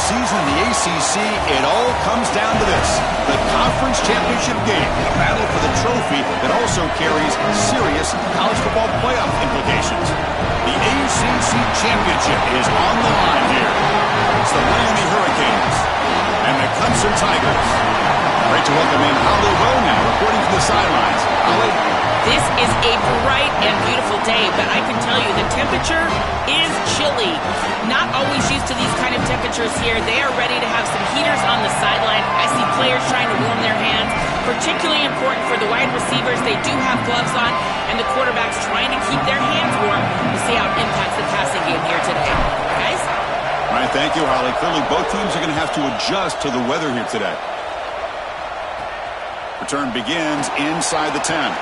season in the ACC, it all comes down to this: the conference championship game, a battle for the trophy that also carries serious college football playoff implications. The ACC championship is on the line here. It's the Miami Hurricanes and the Clemson Tigers. Great to welcome in Holly Rowe now, reporting from the sidelines. Holly? This is a bright and beautiful day, but I can tell you the temperature is chilly. Not always used to these kind of temperatures here. They are ready to have some heaters on the sideline. I see players trying to warm their hands. Particularly important for the wide receivers. They do have gloves on, and the quarterbacks trying to keep their hands warm to see how it impacts the passing game here today. Guys? All right, thank you, Holly. Clearly, both teams are going to have to adjust to the weather here today. Return begins inside the 10.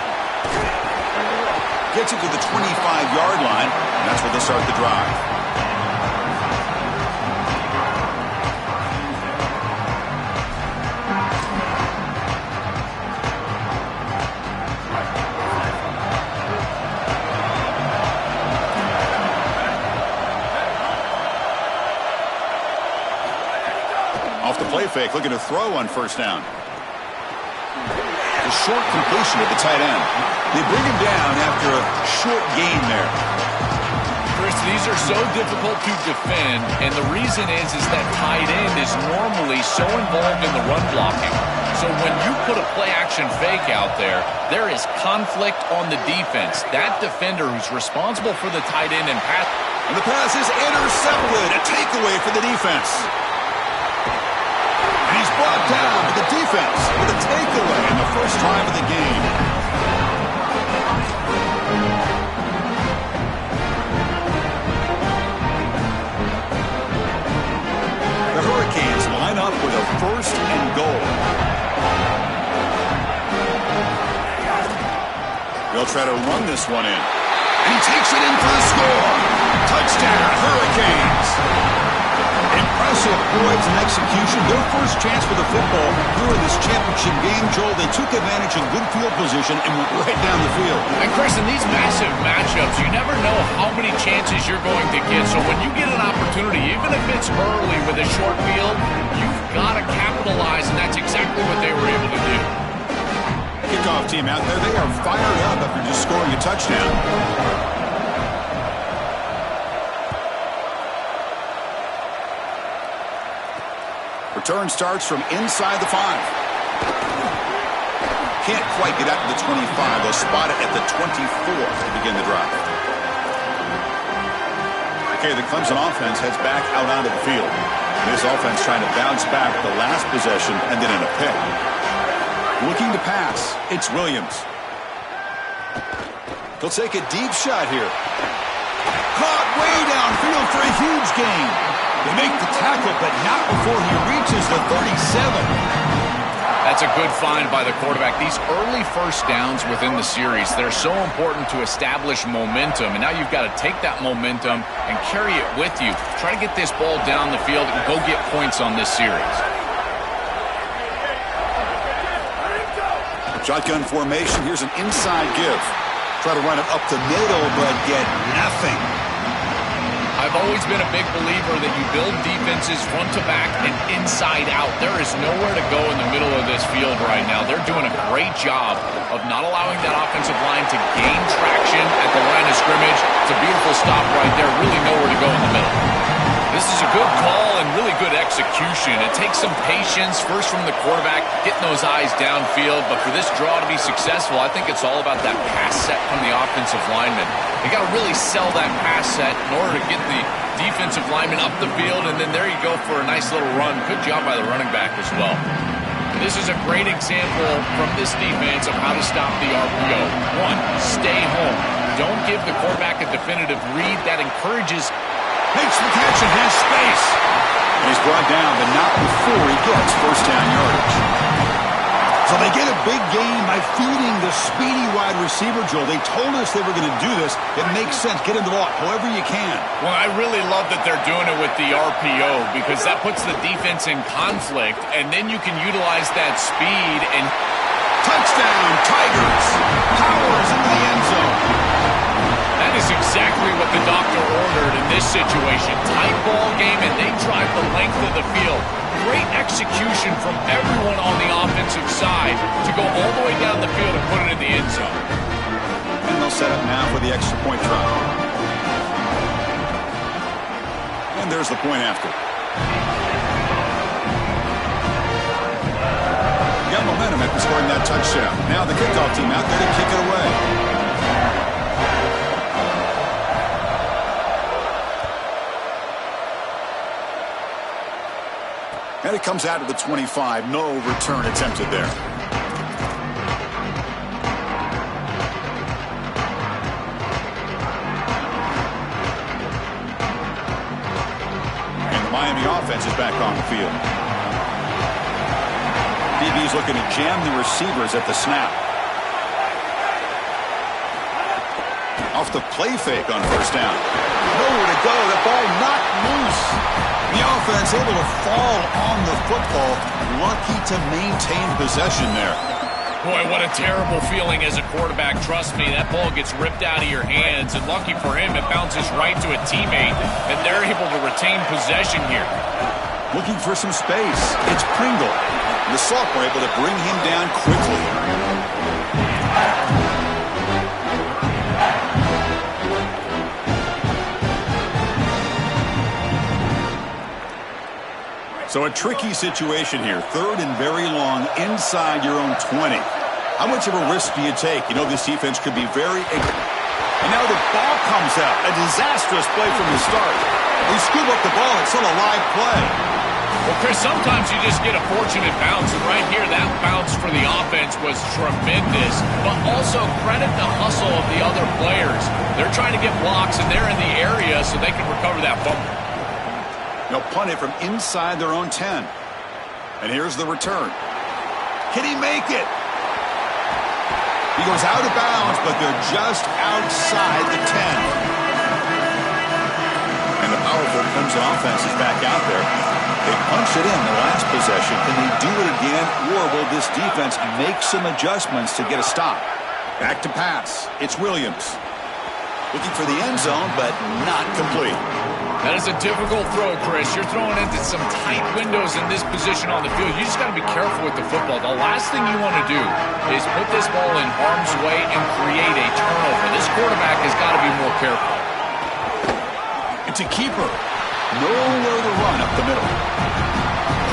Gets it to the 25-yard line, and that's where they'll start the drive. Off the play fake, looking to throw on first down. A short completion at the tight end. They bring him down after a short gain there. Chris, these are so difficult to defend, and the reason is that tight end is normally so involved in the run blocking. So when you put a play-action fake out there, there is conflict on the defense. That defender who's responsible for the tight end and pass. And the pass is intercepted. A takeaway for the defense. And he's brought down to the defense with a takeaway in the first drive of the game. The Hurricanes line up with a first and goal. They'll try to run this one in. And he takes it in for the score. Touchdown, Hurricanes. Impressive poise and execution. Their first chance for the football here in this championship game, Joel. They took advantage of good field position and went right down the field. And Chris, in these massive matchups, you never know how many chances you're going to get. So when you get an opportunity, even if it's early with a short field, you've got to capitalize, and that's exactly what they were able to do. Kickoff team out there. They are fired up after just scoring a touchdown. Return starts from inside the 5. Can't quite get out to the 25. They'll spot it at the 24 to begin the drive. Okay, the Clemson offense heads back out onto the field. This offense trying to bounce back the last possession and then in a pick. Looking to pass, it's Williams. They'll take a deep shot here. Caught way downfield for a huge gain. They make the tackle, but not before he reaches the 37. That's a good find by the quarterback. These early first downs within the series, they're so important to establish momentum. And now you've got to take that momentum and carry it with you. Try to get this ball down the field and go get points on this series. Shotgun formation. Here's an inside give. Try to run it up the middle, but get nothing. I've always been a big believer that you build defenses front to back and inside out. There is nowhere to go in the middle of this field right now. They're doing a great job of not allowing that offensive line to gain traction at the line of scrimmage. It's a beautiful stop right there. Really nowhere to go in the middle. This is a good call and really good execution. It takes some patience, first from the quarterback, getting those eyes downfield. But for this draw to be successful, I think it's all about that pass set from the offensive lineman. They got to really sell that pass set in order to get the defensive lineman up the field, and then there you go for a nice little run. Good job by the running back as well. This is a great example from this defense of how to stop the RPO. 1, stay home. Don't give the quarterback a definitive read. That encourages. Makes the catch and has space. And he's brought down, but not before he gets first down yardage. So they get a big gain by feeding the speedy wide receiver, Joel. They told us they were going to do this. It makes sense. Get him the ball however you can. Well, I really love that they're doing it with the RPO because that puts the defense in conflict, and then you can utilize that speed and... Touchdown, Tigers. Powers into the end zone. That is is exactly what the doctor ordered in this situation. Tight ball game, and they drive the length of the field. Great execution from everyone on the offensive side to go all the way down the field and put it in the end zone. And they'll set up now for the extra point try. And there's the point after. Got momentum after scoring that touchdown. Now the kickoff team out there to kick it away. And it comes out to the 25. No return attempted there. And the Miami offense is back on the field. DB's looking to jam the receivers at the snap. Off the play fake on first down. Nowhere to go. The ball knocked loose. The offense able to fall on the football. Lucky to maintain possession there. Boy, what a terrible feeling as a quarterback. Trust me, that ball gets ripped out of your hands. And lucky for him, it bounces right to a teammate. And they're able to retain possession here. Looking for some space. It's Pringle. The Sophomore able to bring him down quickly. So a tricky situation here. Third and very long inside your own 20. How much of a risk do you take? You know this defense could be very... And now the ball comes out. A disastrous play from the start. They scoop up the ball. It's still a live play. Well, Chris, sometimes you just get a fortunate bounce, and right here, that bounce for the offense was tremendous, but also credit the hustle of the other players. They're trying to get blocks, and they're in the area so they can recover that fumble. They'll punt it from inside their own 10. And here's the return. Can he make it? He goes out of bounds, but they're just outside the 10. And the powerful Clemson offense is back out there. They punched it in the last possession. Can they do it again, or will this defense make some adjustments to get a stop? Back to pass. It's Williams. Looking for the end zone, but not complete. That is a difficult throw, Chris. You're throwing into some tight windows in this position on the field. You just got to be careful with the football. The last thing you want to do is put this ball in harm's way and create a turnover. This quarterback has got to be more careful. It's a keeper. Nowhere to run up the middle.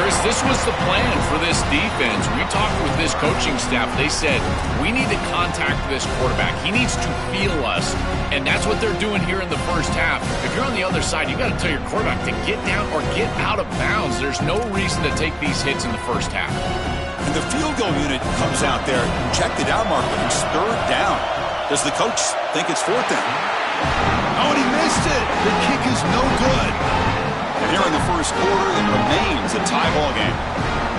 Chris, this was the plan for this defense. We talked with this coaching staff. They said, we need to contact this quarterback. He needs to feel us. And that's what they're doing here in the first half. If you're on the other side, you got to tell your quarterback to get down or get out of bounds. There's no reason to take these hits in the first half. And the field goal unit comes out there. Check the down marker. It's third down. Does the coach think it's fourth down? Oh, and he missed it. The kick is no good. And here in the first quarter, it remains a tie ball game.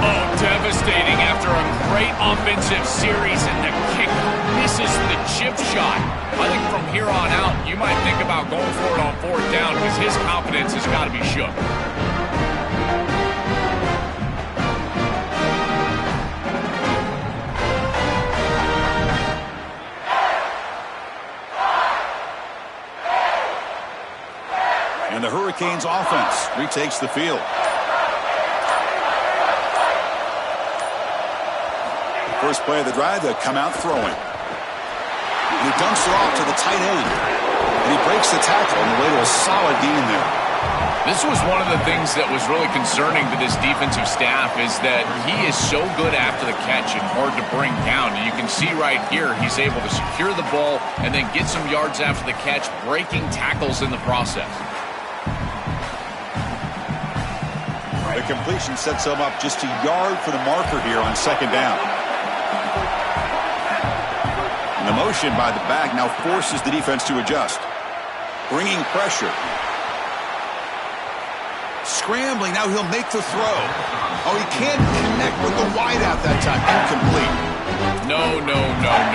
Oh, devastating after a great offensive series, and the kick misses the chip shot. I think from here on out, you might think about going for it on fourth down because his confidence has got to be shook. And the Hurricanes offense retakes the field. First play of the drive, they come out throwing. And he dumps it off to the tight end. And he breaks the tackle on the way to a solid gain there. This was one of the things that was really concerning to this defensive staff is that he is so good after the catch and hard to bring down. And you can see right here, he's able to secure the ball and then get some yards after the catch, breaking tackles in the process. The completion sets him up just a yard for the marker here on second down. And the motion by the back now forces the defense to adjust. Bringing pressure. Scrambling, now he'll make the throw. Oh, he can't connect with the wideout that time. Incomplete. No.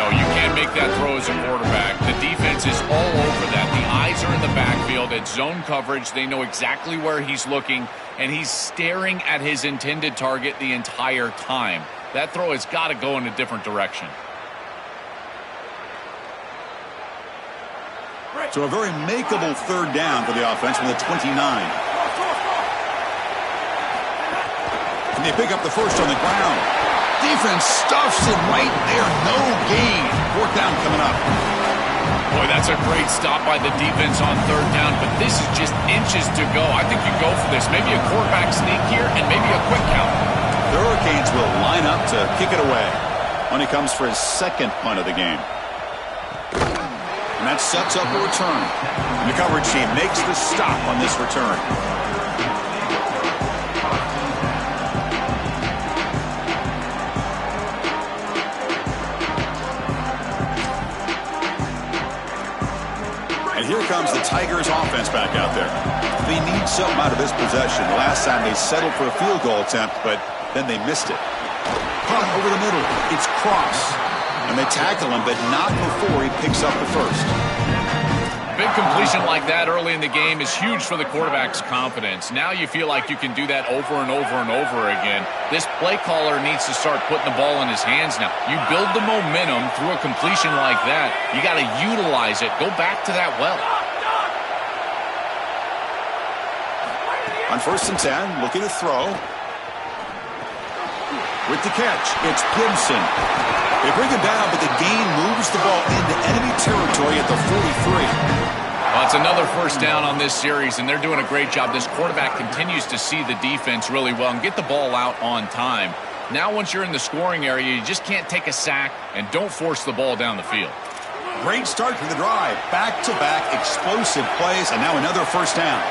You can't make that throw as a quarterback. The defense is all over that. The eyes are in the backfield. It's zone coverage. They know exactly where he's looking, and he's staring at his intended target the entire time. That throw has got to go in a different direction. So a very makeable third down for the offense from the 29. And they pick up the first on the ground. Defense stuffs it right there. No gain. Fourth down coming up. Boy, that's a great stop by the defense on third down, but this is just inches to go. I think you go for this. Maybe a quarterback sneak here and maybe a quick count. The Hurricanes will line up to kick it away when he comes for his second punt of the game. And that sets up a return. And the coverage team makes the stop on this return. And here comes the Tigers offense back out there. They need something out of this possession. The last time they settled for a field goal attempt, but then they missed it. Punt over the middle. It's Cross. And they tackle him, but not before he picks up the first. Big completion like that early in the game is huge for the quarterback's confidence. Now you feel like you can do that over and over and over again. This play caller needs to start putting the ball in his hands now. You build the momentum through a completion like that. You got to utilize it. Go back to that well. On 1st and 10, looking to throw. With the catch, it's Gibson. They bring him down, but the gain moves the ball into enemy territory at the 43. Well, it's another first down on this series, and they're doing a great job. This quarterback continues to see the defense really well and get the ball out on time. Now, once you're in the scoring area, you just can't take a sack and don't force the ball down the field. Great start to the drive. Back-to-back explosive plays, and now another first down.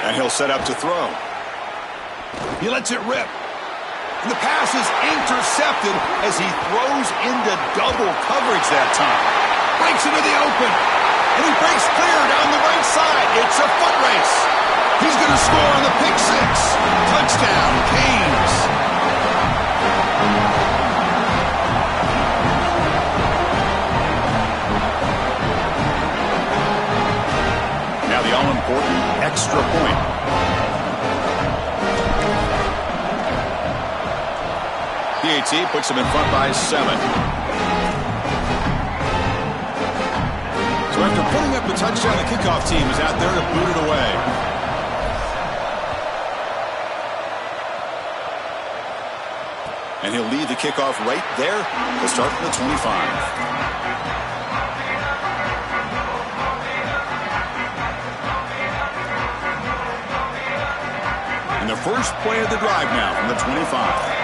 And he'll set up to throw. He lets it rip. And the pass is intercepted as he throws into double coverage that time. Breaks into the open. And he breaks clear down the right side. It's a foot race. He's going to score on the pick six. Touchdown, Canes. Now the all-important extra point. PAT puts them in front by 7. So after putting up a touchdown, the kickoff team is out there to boot it away. And he'll lead the kickoff right there to start from the 25. And the first play of the drive now from the 25.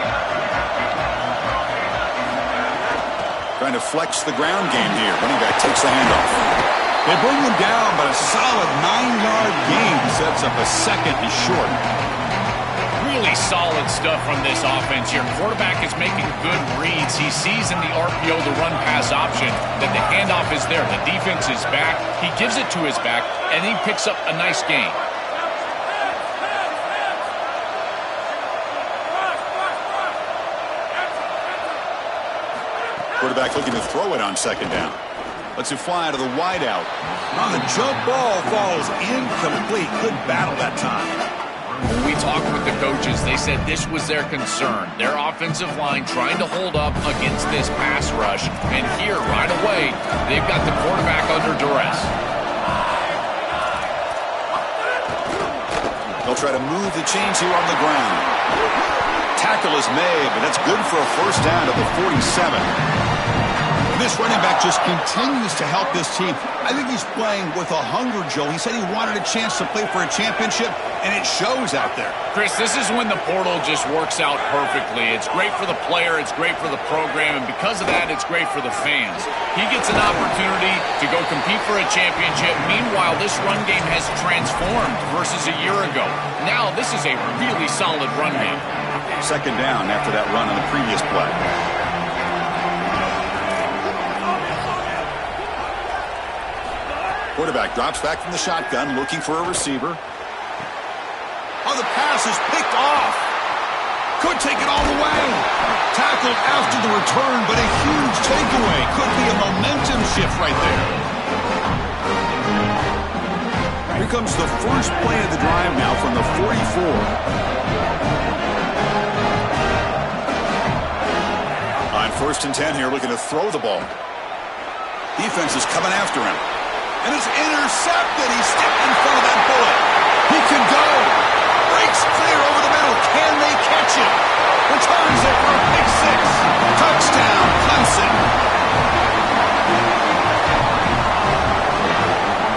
Trying to flex the ground game here. Running back takes the handoff. They bring him down, but a solid 9-yard gain sets up a second and short. Really solid stuff from this offense here. Quarterback is making good reads. He sees in the RPO, the run-pass option, that the handoff is there. The defense is back. He gives it to his back, and he picks up a nice gain. Quarterback looking to throw it on second down. Lets it fly to the wideout. On the jump ball falls incomplete. Good battle that time. When we talked with the coaches, they said this was their concern. Their offensive line trying to hold up against this pass rush. And here, right away, they've got the quarterback under duress. They'll try to move the chains here on the ground. Tackle is made, but that's good for a first down at the 47. This running back just continues to help this team. I think he's playing with a hunger, Joe. He said he wanted a chance to play for a championship, and it shows out there. Chris, this is when the portal just works out perfectly. It's great for the player, it's great for the program, and because of that, it's great for the fans. He gets an opportunity to go compete for a championship. Meanwhile, this run game has transformed versus a year ago. Now, this is a really solid run game. Second down after that run on the previous play. Quarterback drops back from the shotgun, looking for a receiver. Oh, the pass is picked off. Could take it all the way. Tackled after the return, but a huge takeaway. Could be a momentum shift right there. Here comes the first play of the drive now from the 44. On 1st and 10 here, looking to throw the ball. Defense is coming after him. And it's intercepted. He stepped in front of that bullet. He can go. Breaks clear over the middle. Can they catch it? Returns it for a pick six. Touchdown, Clemson.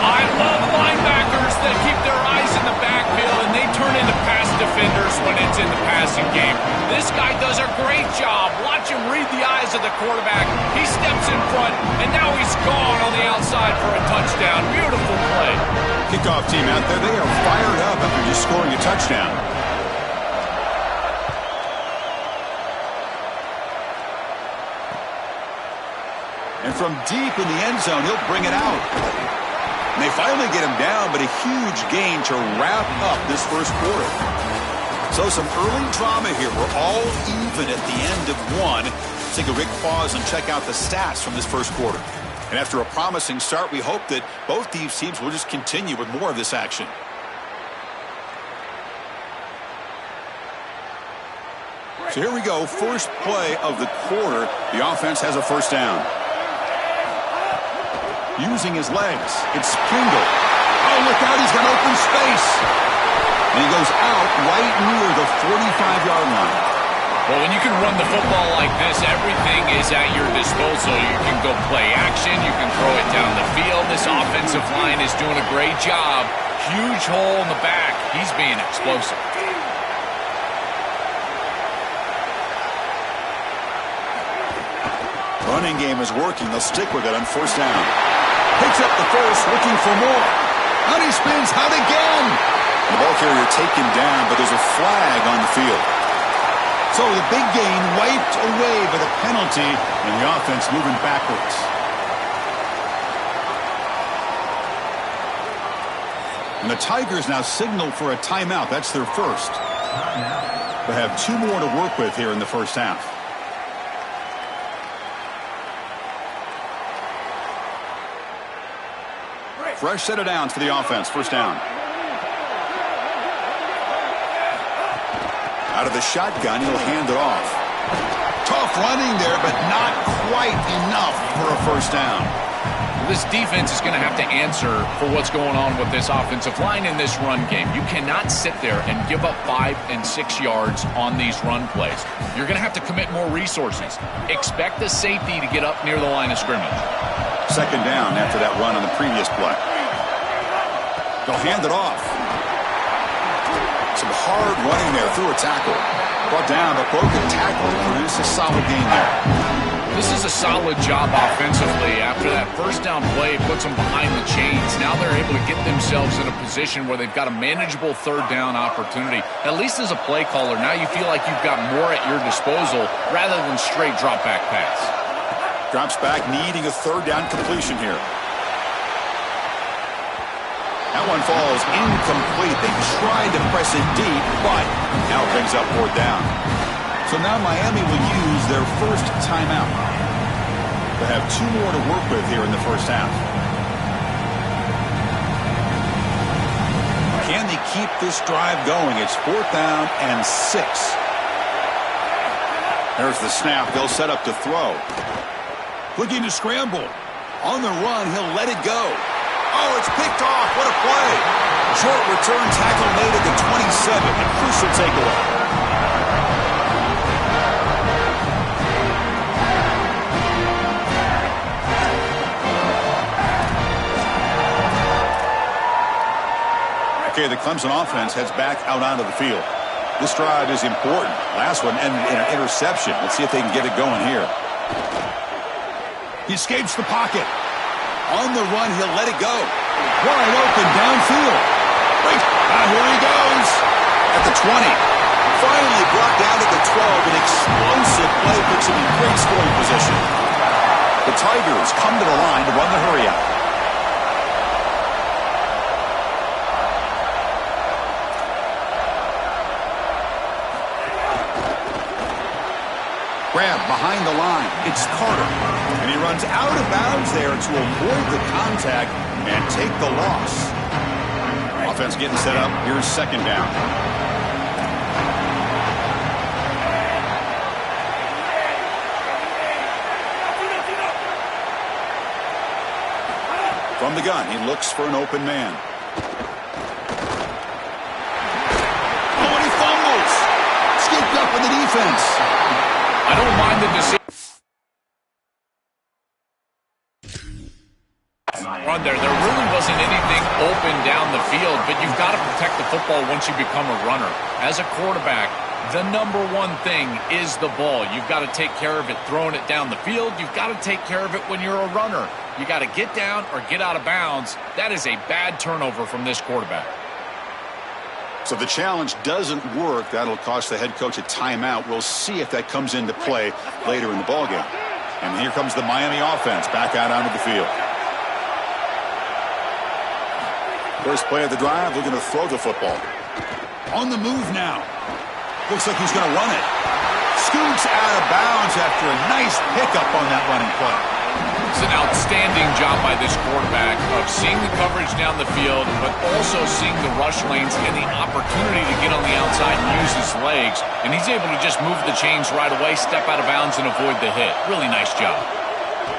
I love linebackers that keep their eyes in the backfield and they turn into pass defenders when it's in the passing game. This guy does a great job. Watch him read the eyes of the quarterback. He steps in front, and now he's gone on the outside for a touchdown. Beautiful play. Kickoff team out there, they are fired up after just scoring a touchdown. And from deep in the end zone, he'll bring it out. And they finally get him down, but a huge gain to wrap up this first quarter. So some early drama here. We're all even at the end of one. Let's take a quick pause and check out the stats from this first quarter. And after a promising start, we hope that both these teams will just continue with more of this action. So here we go. First play of the quarter. The offense has a first down. Using his legs, it's Pringle. Oh, look out, he's got open space. And he goes out right near the 45-yard line. Well, when you can run the football like this, everything is at your disposal. You can go play action. You can throw it down the field. This offensive line is doing a great job. Huge hole in the back. He's being explosive. Running game is working. They'll stick with it on first down. Picks up the first, looking for more. Out he spins, out again. The ball carrier taken down, but there's a flag on the field. So the big gain wiped away by the penalty, and the offense moving backwards. And the Tigers now signal for a timeout. That's their first. They have two more to work with here in the first half. Fresh set of downs for the offense. First down. Out of the shotgun, he'll hand it off. Tough running there, but not quite enough for a first down. This defense is going to have to answer for what's going on with this offensive line in this run game. You cannot sit there and give up 5 and 6 yards on these run plays. You're going to have to commit more resources. Expect the safety to get up near the line of scrimmage. Second down after that run on the previous play. They'll hand it off. Some hard running there through a tackle. Brought down, but broken tackle produced a solid gain there. This is a solid job offensively. After that first down play, puts them behind the chains. Now they're able to get themselves in a position where they've got a manageable third down opportunity. At least as a play caller, now you feel like you've got more at your disposal rather than straight drop back pass. Drops back, needing a third down completion here. That one falls incomplete. They tried to press it deep, but now it brings up fourth down. So now Miami will use their first timeout. They have two more to work with here in the first half. Can they keep this drive going? It's fourth down and 6. There's the snap. They'll set up to throw. Looking to scramble. On the run, he'll let it go. Oh, it's picked off. What a play. Short return tackle made at the 27. A crucial takeaway. Okay, the Clemson offense heads back out onto the field. This drive is important. Last one ended in an interception. Let's see if they can get it going here. He escapes the pocket. On the run, he'll let it go. Wide open downfield. Wait, here he goes. At the 20. Finally brought down at the 12. An explosive play puts him in great scoring position. The Tigers come to the line to run the hurry out. Grab behind the line. It's Carter. And he runs out of bounds there to avoid the contact and take the loss. Offense getting set up. Here's second down. From the gun, he looks for an open man. Oh, and he fumbles. Scooped up with the defense. I don't mind the decision. Run there. There really wasn't anything open down the field, but you've got to protect the football once you become a runner. As a quarterback, the number one thing is the ball. You've got to take care of it throwing it down the field. You've got to take care of it when you're a runner. You got to get down or get out of bounds. That is a bad turnover from this quarterback. So the challenge doesn't work. That'll cost the head coach a timeout. We'll see if that comes into play later in the ballgame. And here comes the Miami offense back out onto the field. First play of the drive, they're going to throw the football. On the move now. Looks like he's going to run it. Scoots out of bounds after a nice pickup on that running play. It's an outstanding job by this quarterback of seeing the coverage down the field, but also seeing the rush lanes and the opportunity to get on the outside and use his legs. And he's able to just move the chains right away, step out of bounds, and avoid the hit. Really nice job.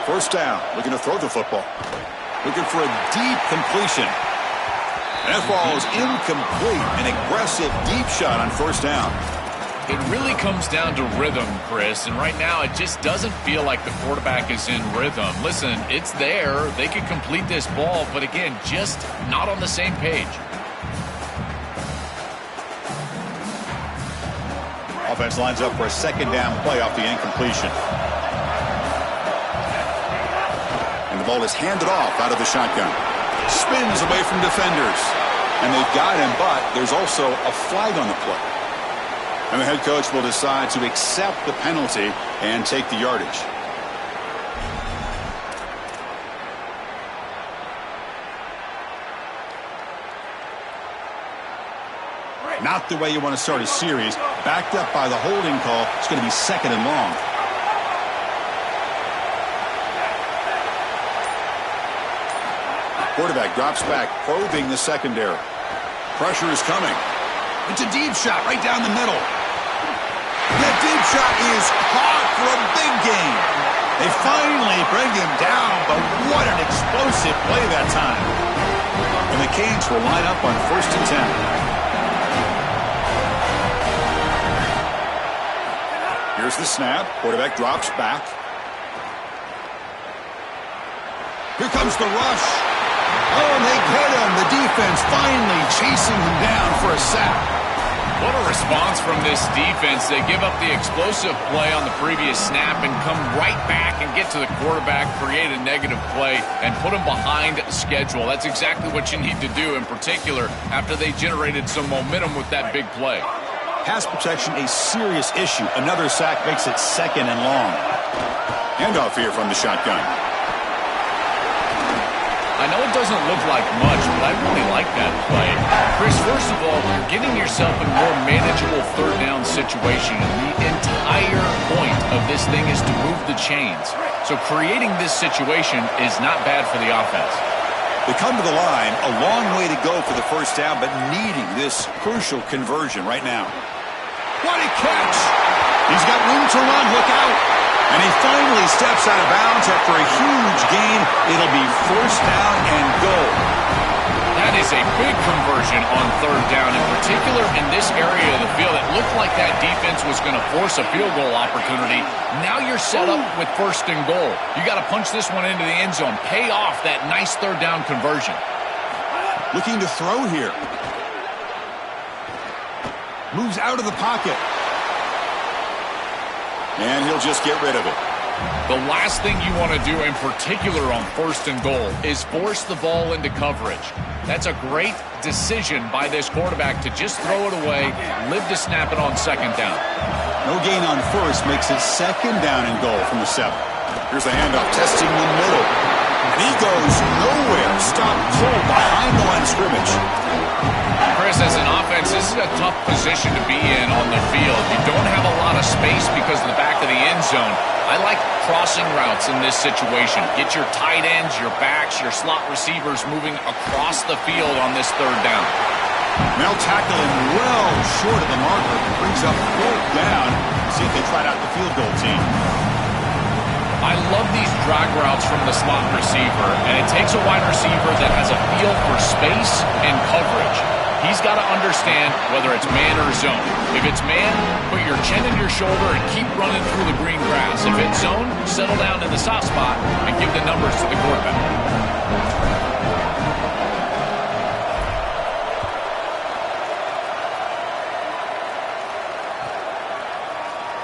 First down, looking to throw the football. Looking for a deep completion. That ball is incomplete. An aggressive deep shot on first down. It really comes down to rhythm, Chris, and right now it just doesn't feel like the quarterback is in rhythm. Listen, it's there. They could complete this ball, but again, just not on the same page. Offense lines up for a second down play off the incompletion. And the ball is handed off out of the shotgun. Spins away from defenders. And they've got him, but there's also a flag on the play. And the head coach will decide to accept the penalty and take the yardage. Not the way you want to start a series. Backed up by the holding call. It's going to be second and long. Quarterback drops back, probing the secondary. Pressure is coming. It's a deep shot right down the middle. That deep shot is caught for a big gain. They finally bring him down, but what an explosive play that time. And the Canes will line up on 1st and 10. Here's the snap. Quarterback drops back. Here comes the rush. Oh, and they get him. The defense finally chasing him down for a sack. What a response from this defense. They give up the explosive play on the previous snap and come right back and get to the quarterback, create a negative play, and put him behind schedule. That's exactly what you need to do, in particular, after they generated some momentum with that big play. Pass protection, a serious issue. Another sack makes it second and long. Handoff here from the shotgun. I know it doesn't look like much, but I really like that play. Chris, first of all, you're getting yourself in a more manageable third down situation. And the entire point of this thing is to move the chains. So creating this situation is not bad for the offense. They come to the line, a long way to go for the first down, but needing this crucial conversion right now. What a catch! He's got room to run, look out! And he finally steps out of bounds after a huge gain. It'll be first down and goal. That is a big conversion on third down, in particular in this area of the field. It looked like that defense was going to force a field goal opportunity. Now you're set up with first and goal. You got to punch this one into the end zone. Pay off that nice third down conversion. Looking to throw here. Moves out of the pocket. And he'll just get rid of it. The last thing you want to do, in particular on first and goal, is force the ball into coverage. That's a great decision by this quarterback to just throw it away, live to snap it on second down. No gain on first makes it second down and goal from the 7. Here's the handoff, testing the middle. And he goes nowhere. Stop cold behind the line of scrimmage. Chris, as an offense, this is a tough position to be in on the field. You don't have a lot of space because of the back of the end zone. I like crossing routes in this situation. Get your tight ends, your backs, your slot receivers moving across the field on this third down. They'll tackle him well short of the marker. Brings up 4th down. See if they try out the field goal team. I I love these drag routes from the slot receiver, and it takes a wide receiver that has a feel for space and coverage. He's got to understand whether it's man or zone. If it's man, put your chin in your shoulder and keep running through the green grass. If it's zone, settle down in the soft spot and give the numbers to the quarterback.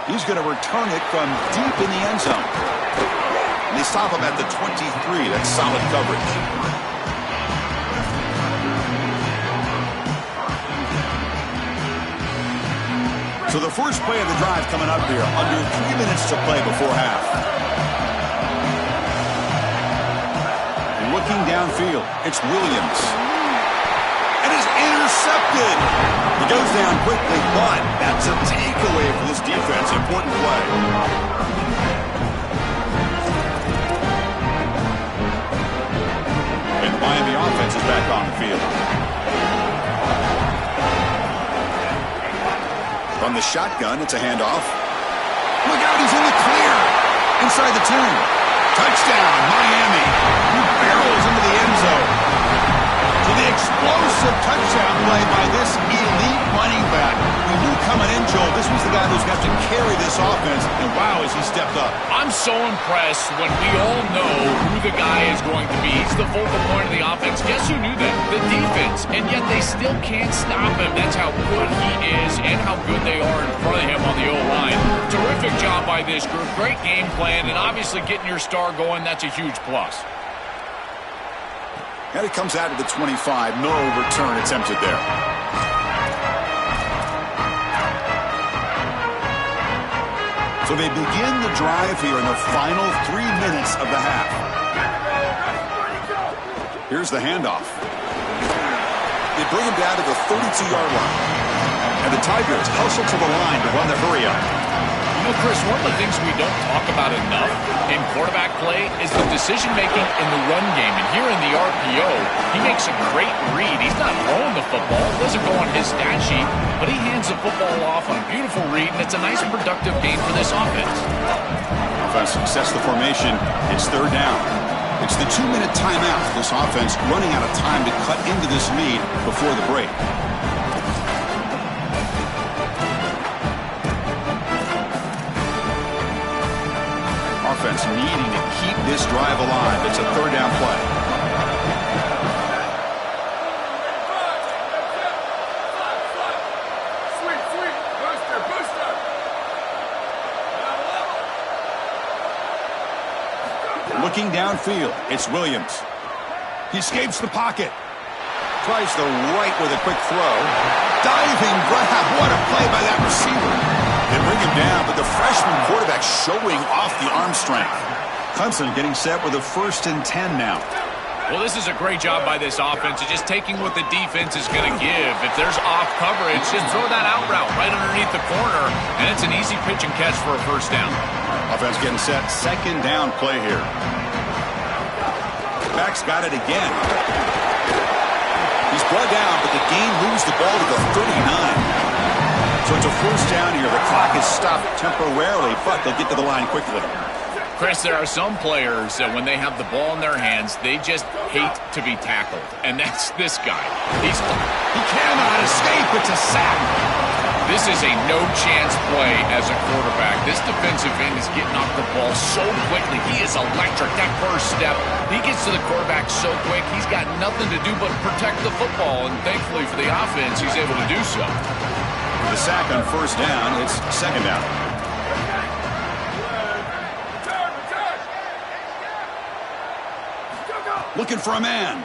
He's going to return it from deep in the end zone. And they stop him at the 23. That's solid coverage. So the first play of the drive coming up here. Under 3 minutes to play before half. Looking downfield, it's Williams. And it's intercepted. He goes down quickly, but that's a takeaway for this defense. Important play. And the Miami offense is back on the field. From the shotgun, it's a handoff. Look out, he's in the clear. Inside the 10. Touchdown, Miami. He barrels into the end zone. To the explosive touchdown play by this elite running back. We knew coming in, Joel, this was the guy who's got to carry this offense, and wow, has he stepped up. I'm so impressed when we all know who the guy is going to be. He's the focal point of the offense. Guess who knew that? The defense. And yet they still can't stop him. That's how good he is and how good they are in front of him on the O-line. Terrific job by this group. Great game plan, and obviously getting your star going, that's a huge plus. And it comes out of the 25. No return attempted there. So they begin the drive here in the final 3 minutes of the half. Here's the handoff. They bring him down to the 32-yard line. And the Tigers hustle to the line to run the hurry up. You know, Chris, one of the things we don't talk about enough in quarterback play is the decision-making in the run game. And here in the RPO, he makes a great read. He's not throwing the football. It doesn't go on his stat sheet, but he hands the football off on a beautiful read, and it's a nice, productive game for this offense. Offense success the formation. It's third down. It's the 2-minute timeout. This offense running out of time to cut into this lead before the break. Offense needing to keep this drive alive. It's a third down play. Looking downfield, it's Williams. He escapes the pocket. Tries the right with a quick throw. Diving grab. What a play by that receiver. They bring him down, but the freshman quarterback showing off the arm strength. Clemson getting set with a 1st and 10 now. Well, this is a great job by this offense of just taking what the defense is going to give. If there's off coverage, just throw that out route right underneath the corner, and it's an easy pitch and catch for a first down. Offense getting set. Second down play here. Back's got it again. He's brought down, but the game moves the ball to the 39. So it's a first down here. The clock is stopped temporarily, but they'll get to the line quickly. Chris, there are some players that when they have the ball in their hands, they just hate to be tackled. And that's this guy. He cannot escape. It's a sack. This is a no-chance play as a quarterback. This defensive end is getting off the ball so quickly. He is electric. That first step, he gets to the quarterback so quick. He's got nothing to do but protect the football. And thankfully for the offense, he's able to do so. The sack on first down. It's second down. Looking for a man.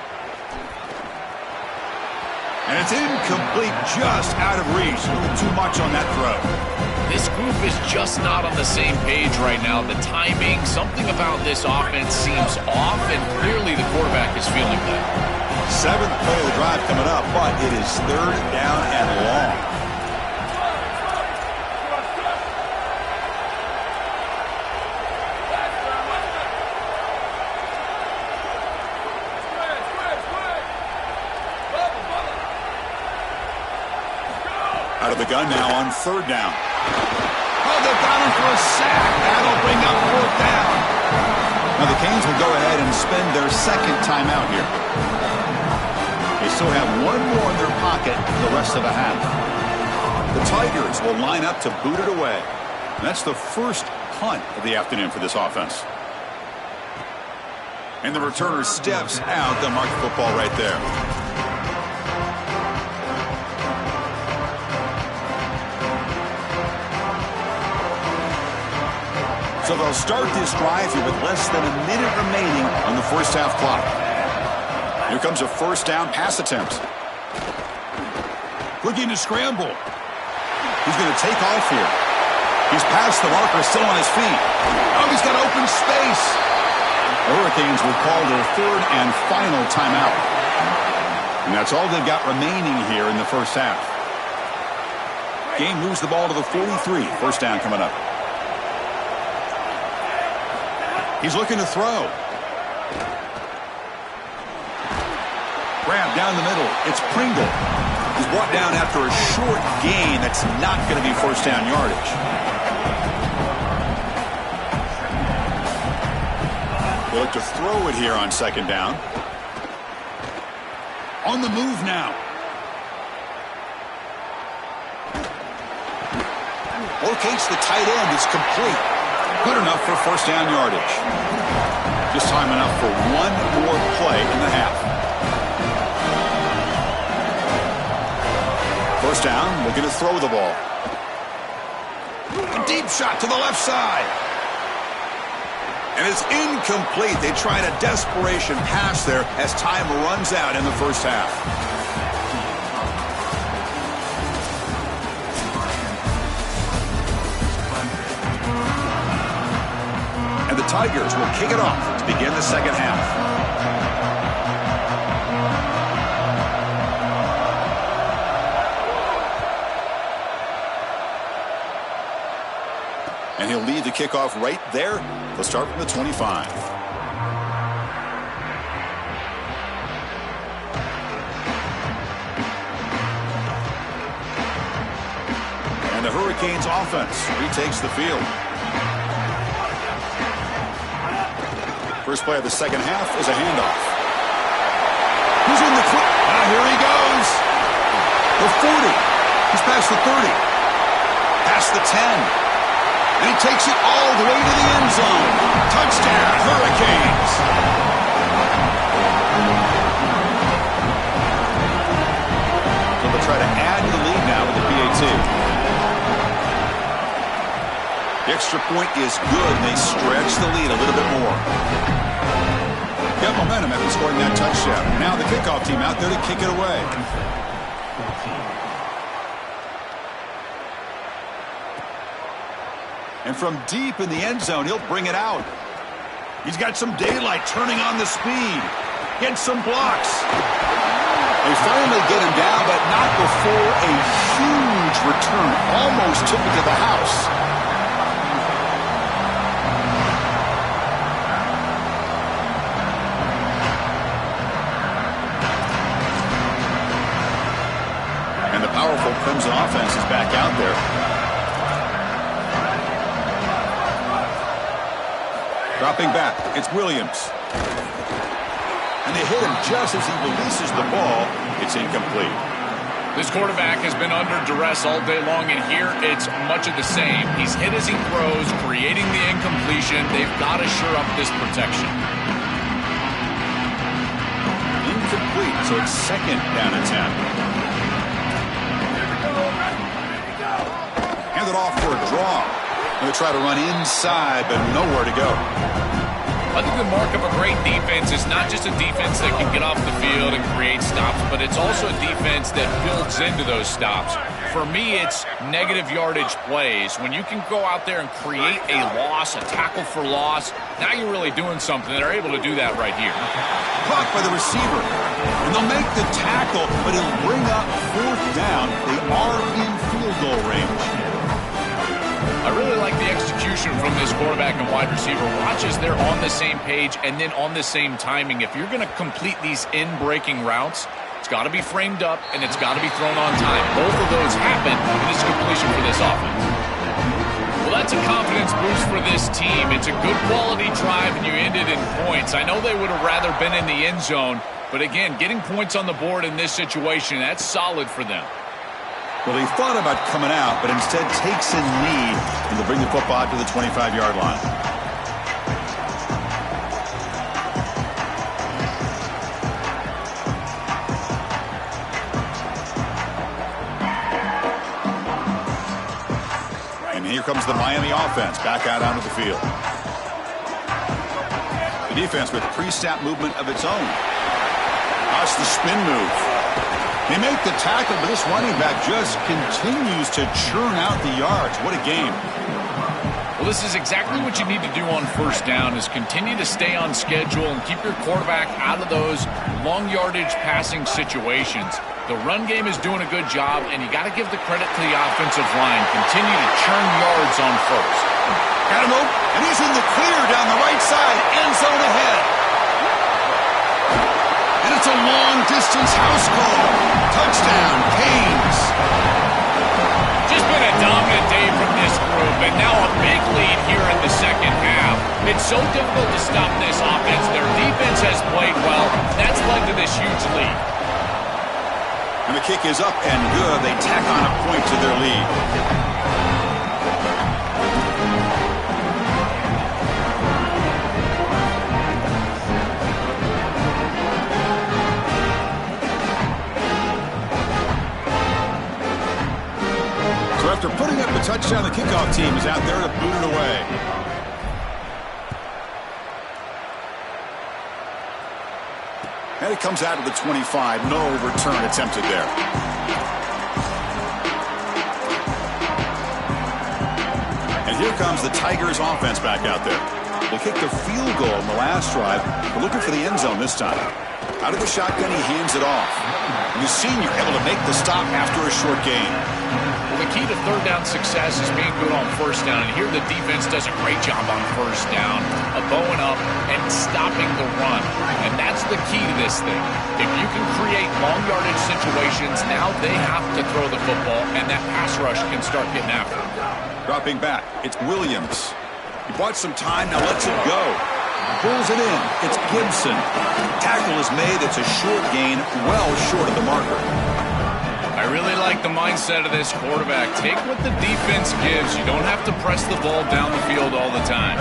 And it's incomplete, just out of reach. A little too much on that throw. This group is just not on the same page right now. The timing, something about this offense seems off, and clearly the quarterback is feeling that. 7th play of the drive coming up, but it is third down and long. Out of the gun now on third down. Oh, they've got him for a sack. That'll bring up fourth down. spend their second timeout here. They still have one more in their pocket for the rest of the half. The Tigers will line up to boot it away. And that's the first punt of the afternoon for this offense. And the returner steps out. They'll mark the football right there. So they'll start this drive here with less than a minute remaining on the first half clock. Here comes a first down pass attempt. Looking to scramble. He's going to take off here. He's past the marker, still on his feet. Oh, he's got open space. The Hurricanes will call their third and final timeout. And that's all they've got remaining here in the first half. Game moves the ball to the 43. First down coming up. He's looking to throw. Grab down the middle. It's Pringle. He's brought down after a short gain. That's not going to be first down yardage. They look to throw it here on second down. On the move now. Locates the tight end. It's complete. Good enough for first down yardage. Just time enough for one more play in the half. First down, looking to throw the ball. A deep shot to the left side. And it's incomplete. They tried a desperation pass there as time runs out in the first half. And the Tigers will kick it off to begin the second half. And he'll lead the kickoff right there. They'll start from the 25. And the Hurricanes offense retakes the field. First play of the second half is a handoff. Who's in the quick? Here he goes. The 40. He's past the 30. Past the 10. And he takes it all the way to the end zone. Touchdown, Hurricanes. So they'll try to add to the lead now with the PAT. The extra point is good, and they stretch the lead a little bit more. Got momentum after scoring that touchdown. Now the kickoff team out there to kick it away. And from deep in the end zone, he'll bring it out. He's got some daylight turning on the speed. Gets some blocks. They finally get him down, but not before a huge return. Almost took it to the house. And the powerful Crimson offense is back out there. Dropping back, it's Williams. And they hit him just as he releases the ball. It's incomplete. This quarterback has been under duress all day long, and here it's much of the same. He's hit as he throws, creating the incompletion. They've got to shore up this protection. Incomplete, so it's second down and 10. Hand it off for a draw. They'll try to run inside, but nowhere to go. I think the mark of a great defense is not just a defense that can get off the field and create stops, but it's also a defense that builds into those stops. For me, it's negative yardage plays. When you can go out there and create a loss, a tackle for loss, now you're really doing something. They're able to do that right here. Caught by the receiver. And they'll make the tackle, but it'll bring up fourth down. They are in field goal range. I really like the execution from this quarterback and wide receiver. Watch as they're on the same page and then on the same timing. If you're going to complete these in-breaking routes, it's got to be framed up and it's got to be thrown on time. Both of those happen, and it's completion for this offense. Well, that's a confidence boost for this team. It's a good quality drive, and you end it in points. I know they would have rather been in the end zone, but again, getting points on the board in this situation, that's solid for them. Well, he thought about coming out, but instead takes a knee and to bring the football to the 25-yard line. Here comes the Miami offense back out onto the field. The defense with pre-snap movement of its own. Watch the spin move. They make the tackle, but this running back just continues to churn out the yards. What a game. Well, this is exactly what you need to do on first down, is continue to stay on schedule and keep your quarterback out of those long yardage passing situations. The run game is doing a good job, and you got to give the credit to the offensive line. Continue to churn yards on first. Got him open, and he's in the clear down the right side, end zone ahead. And it's a long-distance house call. Touchdown, Canes. Just been a dominant day from this group, and now a big lead here in the second half. It's so difficult to stop this offense. Their defense has played well. That's led to this huge lead. And the kick is up and good. They tack on a point to their lead. So after putting up the touchdown, the kickoff team is out there to boot it away. And it comes out of the 25. No return attempted there. And here comes the Tigers offense back out there. They kicked a field goal in the last drive. They're looking for the end zone this time. Out of the shotgun, he hands it off. And the senior able to make the stop after a short gain. Well, the key to third down success is being good on first down. And here the defense does a great job on first down of bowing up and stopping the run. And that's the key to this thing. If you can create long yardage situations, now they have to throw the football, and that pass rush can start getting after it. Dropping back, it's Williams. He bought some time, now lets it go. Pulls it in, it's Gibson. Tackle is made, it's a short gain, well short of the marker. I really like the mindset of this quarterback. Take what the defense gives. You don't have to press the ball down the field all the time.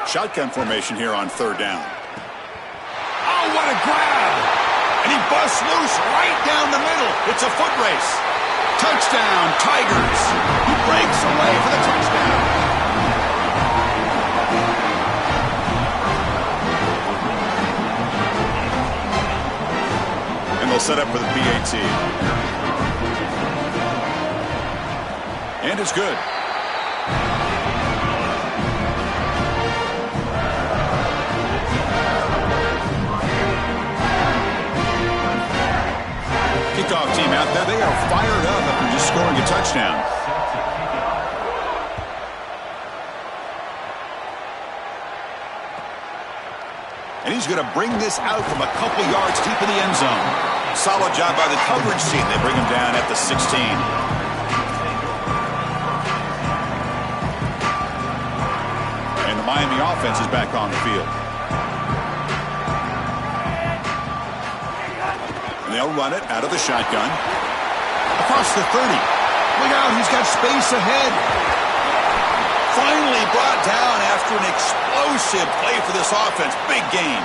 Shotgun formation here on third down. Oh, what a grab! And he busts loose right down the middle. It's a foot race. Touchdown, Tigers. He breaks away for the touchdown. And they'll set up for the PAT. And it's good. Kickoff team out there, they are fired up after just scoring a touchdown. And he's going to bring this out from a couple yards deep in the end zone. Solid job by the coverage team. They bring him down at the 16. And the Miami offense is back on the field. They'll run it out of the shotgun. Across the 30. Look out, he's got space ahead. Finally brought down after an explosive play for this offense. Big game.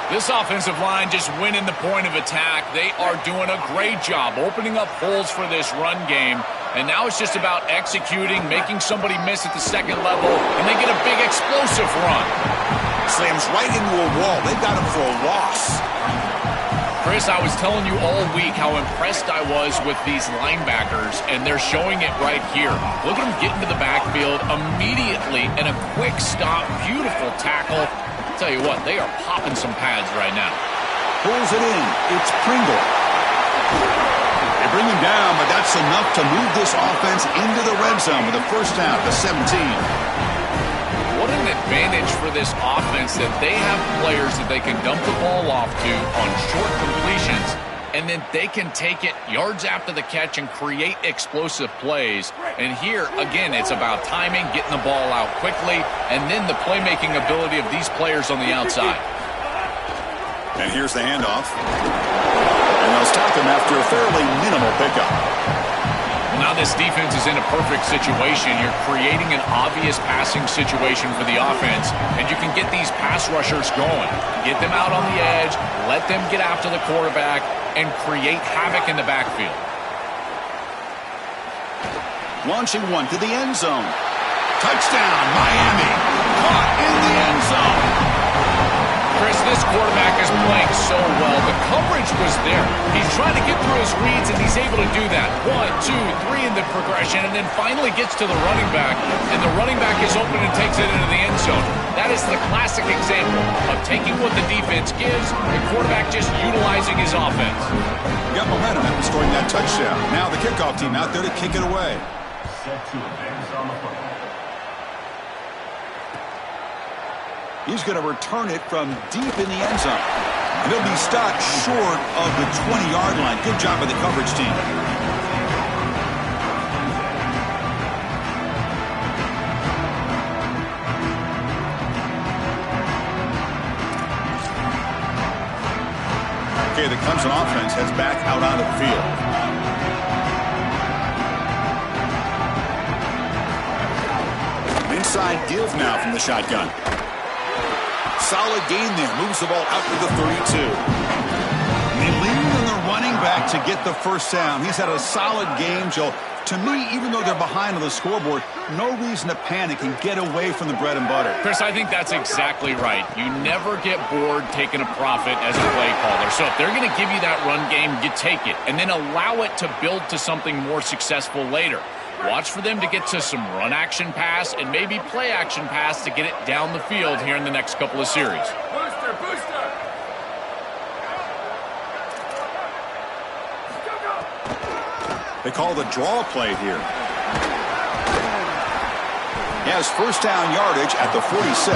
This offensive line just winning the point of attack. They are doing a great job opening up holes for this run game. And now it's just about executing, making somebody miss at the second level, and they get a big explosive run. Slams right into a wall. They got him for a loss. Chris, I was telling you all week how impressed I was with these linebackers, and they're showing it right here. Look at them get into the backfield immediately, and a quick stop, beautiful tackle. I'll tell you what, they are popping some pads right now. Pulls it in. It's Pringle. They bring him down, but that's enough to move this offense into the red zone with a first down at the 17. What what an advantage for this offense that they have players that they can dump the ball off to on short completions, and then they can take it yards after the catch and create explosive plays. And here, again, it's about timing, getting the ball out quickly, and then the playmaking ability of these players on the outside. And here's the handoff. And they'll stop him after a fairly minimal pickup. Now this defense is in a perfect situation. You're creating an obvious passing situation for the offense, and you can get these pass rushers going. Get them out on the edge, let them get after the quarterback, and create havoc in the backfield. Launching one to the end zone. Touchdown, Miami. Caught in the end zone. Chris, this quarterback is playing so well. The coverage was there. He's trying to get through his reads, and he's able to do that. 1, 2, 3 in the progression, and then finally gets to the running back, and the running back is open and takes it into the end zone. That is the classic example of taking what the defense gives, the quarterback just utilizing his offense. Got momentum after scoring that touchdown. Now the kickoff team out there to kick it away. Set to advance on the football. He's going to return it from deep in the end zone. And he'll be stopped short of the 20-yard line. Good job by the coverage team. Okay, the Clemson offense heads back out onto the field. Inside give now from the shotgun. Solid gain there. Moves the ball out to the 32. And they lean on the running back to get the first down. He's had a solid game, Joe. To me, even though they're behind on the scoreboard, no reason to panic and get away from the bread and butter. Chris, I think that's exactly right. You never get bored taking a profit as a play caller. So if they're going to give you that run game, you take it. And then allow it to build to something more successful later. Watch for them to get to some run action pass and maybe play action pass to get it down the field here in the next couple of series. Booster, booster. They call the draw play here. He has first down yardage at the 46.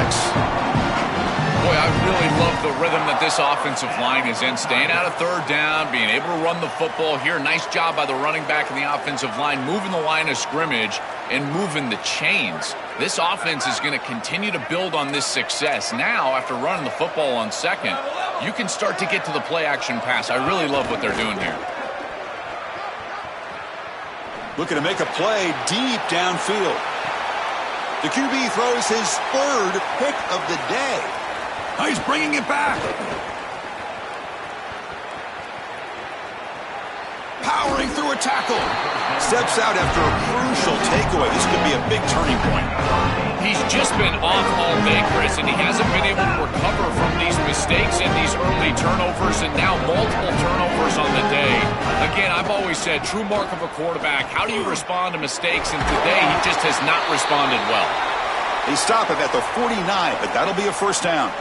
Boy, I really love the rhythm that this offensive line is in. Staying out of third down, being able to run the football here. Nice job by the running back and the offensive line, moving the line of scrimmage and moving the chains. This offense is going to continue to build on this success. Now, after running the football on second, you can start to get to the play-action pass. I really love what they're doing here. Looking to make a play deep downfield. The QB throws his third pick of the day. Oh, he's bringing it back. Powering through a tackle. Steps out after a crucial takeaway. This could be a big turning point. He's just been off all day, Chris, and he hasn't been able to recover from these mistakes and these early turnovers, and now multiple turnovers on the day. Again, I've always said, true mark of a quarterback, how do you respond to mistakes? And today, he just has not responded well. They stop him at the 49, but that'll be a first down.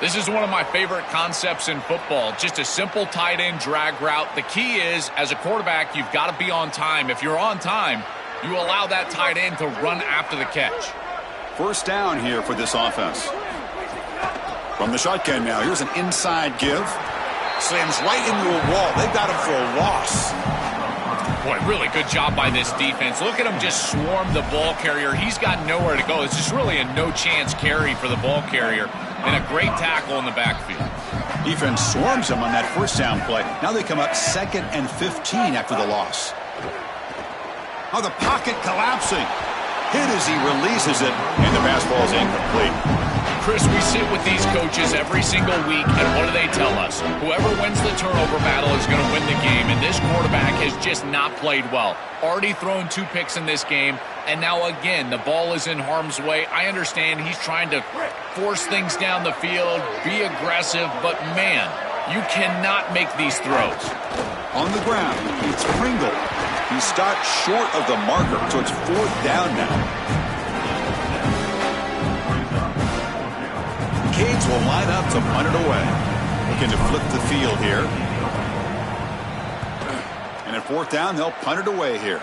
This is one of my favorite concepts in football, just a simple tight end drag route. The key is, as a quarterback, you've got to be on time. If you're on time, you allow that tight end to run after the catch. First down here for this offense. From the shotgun now, here's an inside give. Slams right into a wall. They've got him for a loss. Boy, really good job by this defense. Look at him just swarm the ball carrier. He's got nowhere to go. It's just really a no-chance carry for the ball carrier. And a great tackle in the backfield. Defense swarms him on that first down play. Now they come up 2nd and 15 after the loss. Oh, the pocket collapsing. Hit as he releases it, and the pass ball is incomplete. Chris, we sit with these coaches every single week, and what do they tell us? Whoever wins the turnover battle is going to win the game, and this quarterback has just not played well. Already thrown 2 picks in this game, and now again, the ball is in harm's way. I understand he's trying to force things down the field, be aggressive, but man, you cannot make these throws. On the ground, it's Pringle. He's stopped short of the marker, so it's 4th down now. Canes will line up to punt it away. Looking to flip the field here. And at 4th down, they'll punt it away here.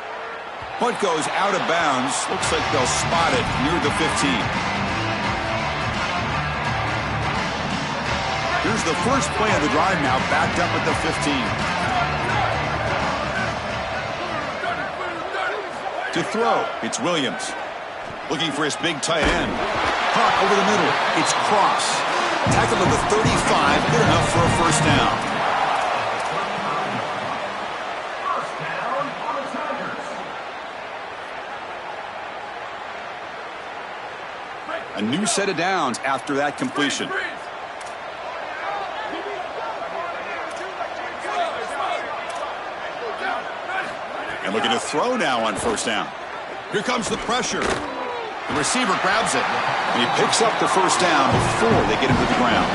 Punt goes out of bounds. Looks like they'll spot it near the 15. Here's the first play of the drive now, backed up at the 15. To throw, it's Williams. Looking for his big tight end. Caught over the middle. It's Cross. Tackled at the 35. Good enough for a first down. First down on the Tigers. A new set of downs after that completion. And looking to throw now on first down. Here comes the pressure. The receiver grabs it, and he picks up the first down before they get him to the ground.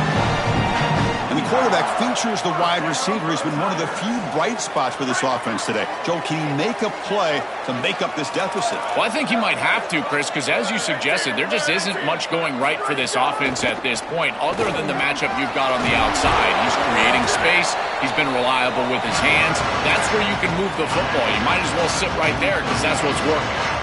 And the quarterback features the wide receiver. Has been one of the few bright spots for this offense today. Joe, can he make a play to make up this deficit? Well, I think he might have to, Chris, because as you suggested, there just isn't much going right for this offense at this point, other than the matchup you've got on the outside. He's creating space. He's been reliable with his hands. That's where you can move the football. You might as well sit right there because that's what's working.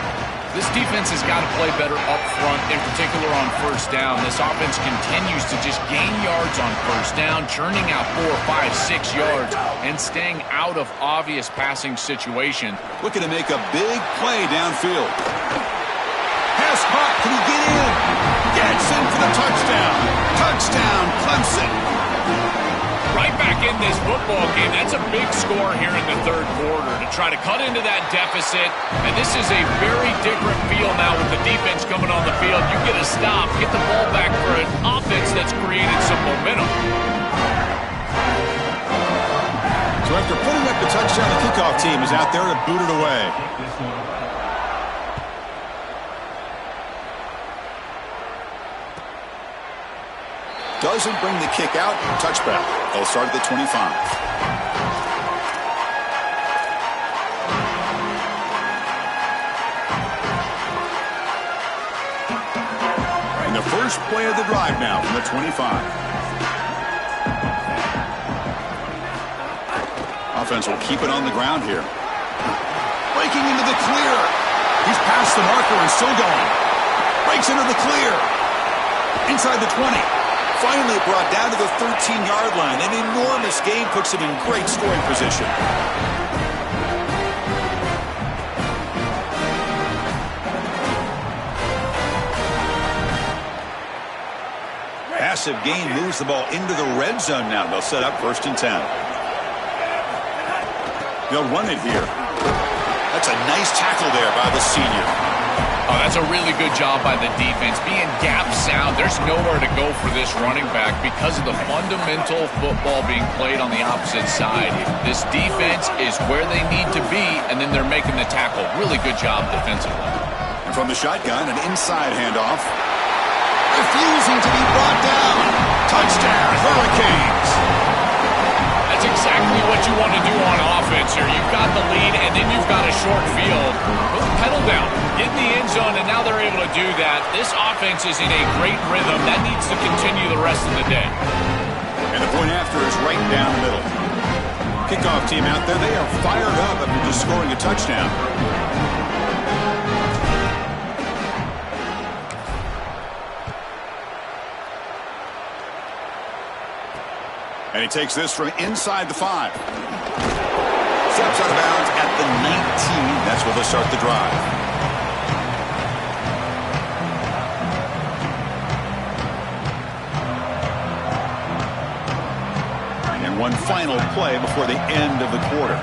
This defense has got to play better up front, in particular on first down. This offense continues to just gain yards on first down, churning out 4, 5, 6 yards, and staying out of obvious passing situation. Looking to make a big play downfield. Pass caught. Can he get in? Gets in for the touchdown. Touchdown, Clemson. Right back in this football game. That's a big score here in the third quarter to try to cut into that deficit. And this is a very different feel now with the defense coming on the field. You get a stop, get the ball back for an offense that's created some momentum. So after putting up the touchdown, the kickoff team is out there to boot it away. Doesn't bring the kick out. Touchback. They'll start at the 25. And the first play of the drive now from the 25. Offense will keep it on the ground here. Breaking into the clear. He's past the marker and still going. Breaks into the clear. Inside the 20. Finally brought down to the 13-yard line. An enormous gain puts him in great scoring position. Massive gain moves the ball into the red zone now. They'll set up 1st and 10. They'll run it here. That's a nice tackle there by the senior. Oh, that's a really good job by the defense. Being gap sound, there's nowhere to go for this running back because of the fundamental football being played on the opposite side. This defense is where they need to be, and then they're making the tackle. Really good job defensively. And from the shotgun, an inside handoff. Refusing to be brought down. Touchdown, Hurricanes. That's exactly what you want to do on offense here. You've got the lead, and then you've got a short field. Put the pedal down. Get in the end zone, and now they're able to do that. This offense is in a great rhythm. That needs to continue the rest of the day. And the point after is right down the middle. Kickoff team out there, they are fired up after just scoring a touchdown. And he takes this from inside the 5. Steps out of bounds at the 19. That's where they'll start the drive. And one final play before the end of the quarter.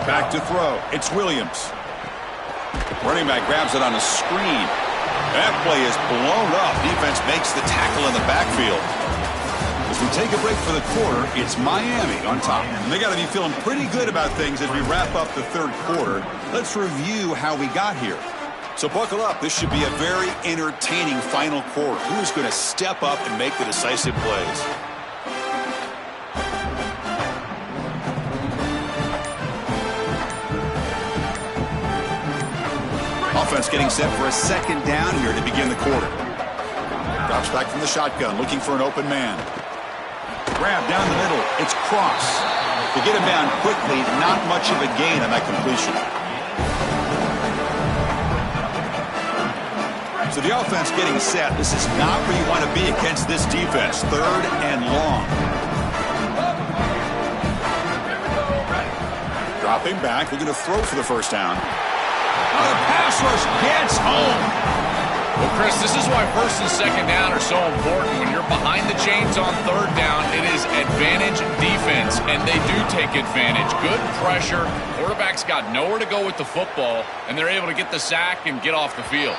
Back to throw. It's Williams. Running back grabs it on a screen. That play is blown up. Defense makes the tackle in the backfield. As we take a break for the quarter, it's Miami on top. And they got to be feeling pretty good about things as we wrap up the third quarter. Let's review how we got here. So buckle up. This should be a very entertaining final quarter. Who's going to step up and make the decisive plays? Offense getting set for a second down here to begin the quarter. Drops back from the shotgun, looking for an open man. Grab down the middle. It's Cross. To get him down quickly, not much of a gain on that completion. So the offense getting set. This is not where you want to be against this defense. 3rd and long. Dropping back, looking to throw for the first down. Oh, the pass rush gets home. Well, Chris, this is why 1st and 2nd down are so important. When you're behind the chains on 3rd down, it is advantage defense, and they do take advantage. Good pressure. Quarterback's got nowhere to go with the football, and they're able to get the sack and get off the field.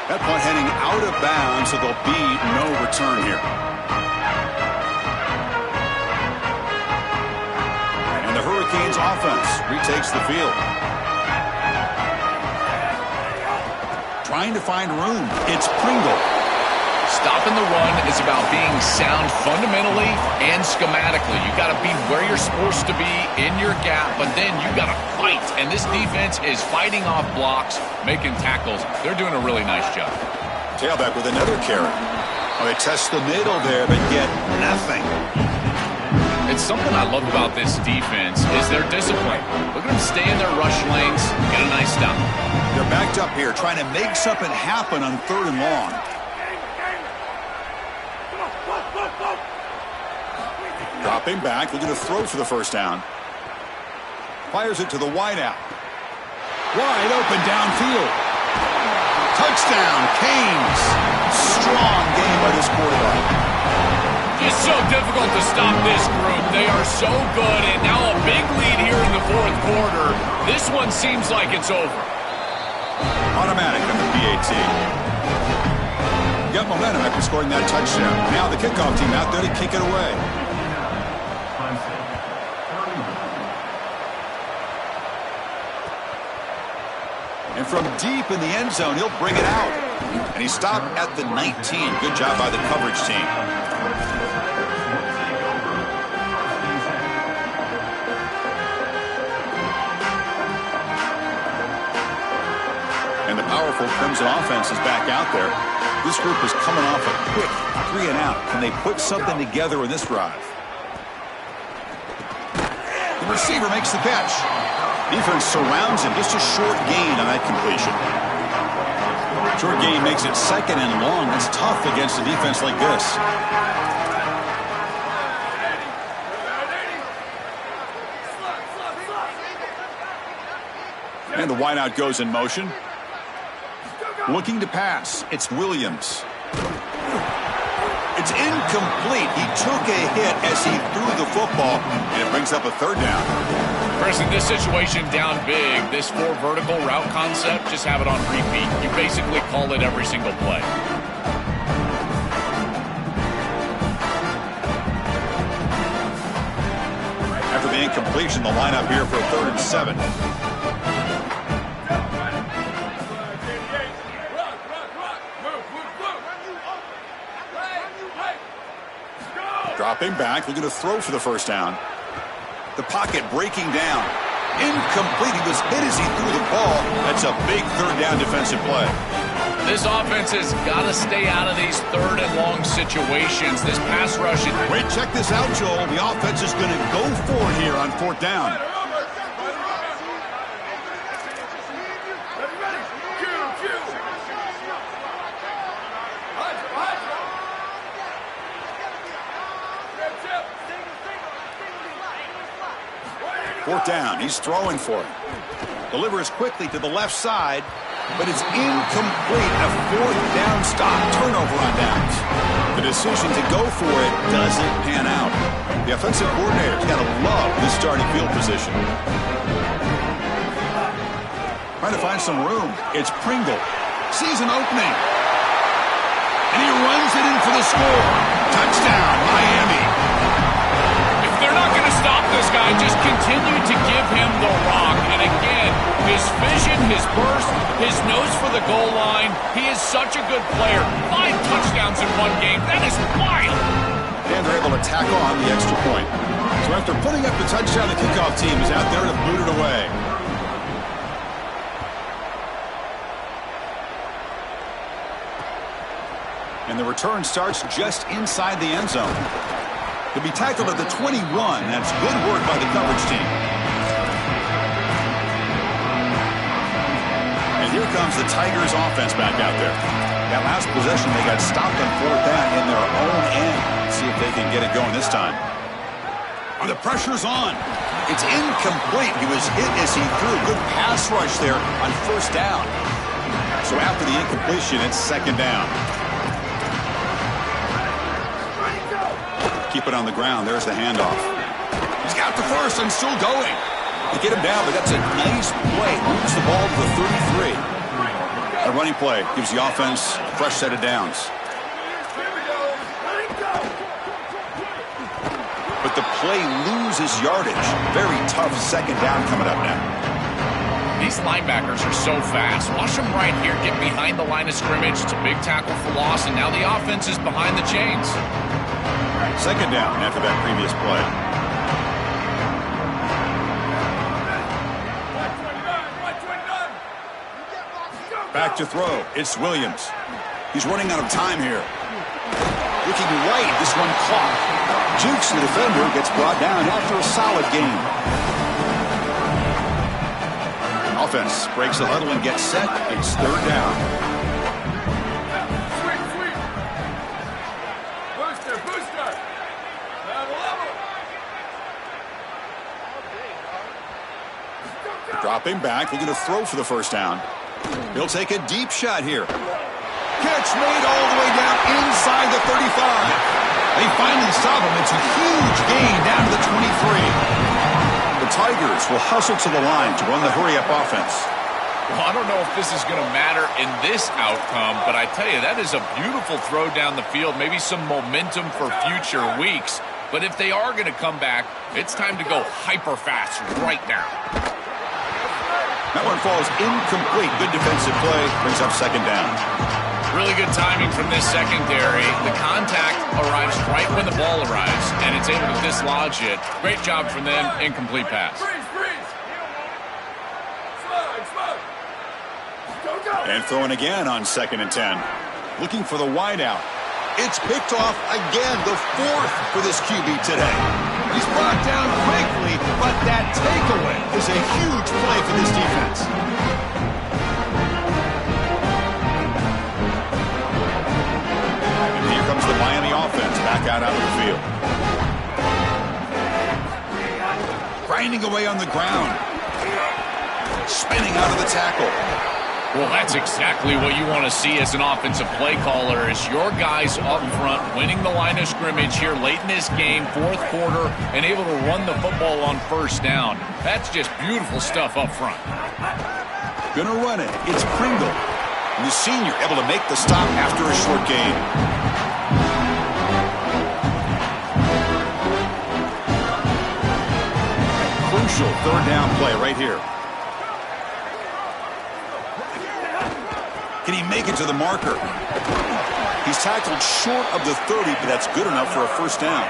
That punt heading out of bounds, so there'll be no return here. And the Hurricanes offense retakes the field. Trying to find room. It's Pringle. Stopping the run is about being sound fundamentally and schematically. You got to be where you're supposed to be in your gap, but then you got to fight. And this defense is fighting off blocks, making tackles. They're doing a really nice job. Tailback with another carry. Oh, they test the middle there, but get nothing. It's something I love about this defense is their discipline. Look at them stay in their rush lanes, get a nice stop. They're backed up here, trying to make something happen on 3rd and long. Dropping back, looking to throw for the first down. Fires it to the wideout. Wide open downfield. Touchdown, Canes. Strong game by this quarterback. It's so difficult to stop this group. They are so good, and now a big lead here in the 4th quarter. This one seems like it's over. Automatic on the PAT. Got momentum after scoring that touchdown. Now the kickoff team out there to kick it away. And from deep in the end zone, he'll bring it out. And he stopped at the 19. Good job by the coverage team. And the powerful Crimson offense is back out there. This group is coming off a quick 3 and out. Can they put something together in this drive? The receiver makes the catch. Defense surrounds him. Just a short gain on that completion. Short gain makes it 2nd and long. That's tough against a defense like this. And the wideout goes in motion. Looking to pass. It's Williams. It's incomplete. He took a hit as he threw the football, and it brings up a 3rd down. Chris, in this situation, down big, this 4 vertical route concept, just have it on repeat. You basically call it every single play. After the incompletion, the lineup here for a 3rd and 7. Dropping back, looking to throw for the first down. The pocket breaking down. Incomplete. He was hit as he threw the ball. That's a big 3rd down defensive play. This offense has got to stay out of these 3rd and long situations. This pass rush. Wait, check this out, Joel. The offense is going to go for it here on 4th down. Fourth down. He's throwing for it. Delivers quickly to the left side, but it's incomplete. A 4th down stop. Turnover on downs. The decision to go for it doesn't pan out. The offensive coordinator's got to love this starting field position. Trying to find some room. It's Pringle. Sees an opening. And he runs it in for the score. Touchdown, Miami. They're not going to stop this guy. Just continue to give him the rock. And again, his vision, his burst, his nose for the goal line. He is such a good player. 5 touchdowns in one game. That is wild. And they're able to tack on the extra point. So after putting up the touchdown, the kickoff team is out there to boot it away. And the return starts just inside the end zone. To be tackled at the 21. That's good work by the coverage team. And here comes the Tigers offense back out there. That last possession, they got stopped on 4th down in their own end. Let's see if they can get it going this time. And the pressure's on. It's incomplete. He was hit as he threw. Good pass rush there on 1st down. So after the incompletion, it's 2nd down. Keep it on the ground. There's the handoff. He's got the first and still going. They get him down, but that's a nice play. Moves the ball to the 33. A running play gives the offense a fresh set of downs. But the play loses yardage. Very tough 2nd down coming up now. These linebackers are so fast. Watch them right here get behind the line of scrimmage. It's a big tackle for loss, and now the offense is behind the chains. 2nd down after that previous play. Back to throw. It's Williams. He's running out of time here. Looking right. This one caught. Jukes the defender. Gets brought down after a solid game. Offense breaks the huddle and gets set. It's 3rd down. Booster. Dropping back. Looking to throw for the 1st down. He'll take a deep shot here. Catch made all the way down inside the 35. They finally stop him. It's a huge gain down to the 23. The Tigers will hustle to the line to run the hurry-up offense. Well, I don't know if this is going to matter in this outcome, but I tell you, that is a beautiful throw down the field. Maybe some momentum for future weeks. But if they are going to come back, it's time to go hyper fast right now. That one falls incomplete. Good defensive play. Brings up 2nd down. Really good timing from this secondary. The contact arrives right when the ball arrives, and it's able to dislodge it. Great job from them. Incomplete pass. And throwing again on 2nd and 10. Looking for the wideout. It's picked off again. The 4th for this QB today. He's brought down quickly, but that takeaway is a huge play for this defense. And here comes the Miami offense back out onto the field. Grinding away on the ground. Spinning out of the tackle. Well, that's exactly what you want to see as an offensive play caller, is your guys up front winning the line of scrimmage here late in this game, 4th quarter, and able to run the football on 1st down. That's just beautiful stuff up front. Gonna run it. It's Pringle. And the senior able to make the stop after a short gain. Crucial 3rd down play right here. Can he make it to the marker? He's tackled short of the 30, but that's good enough for a 1st down.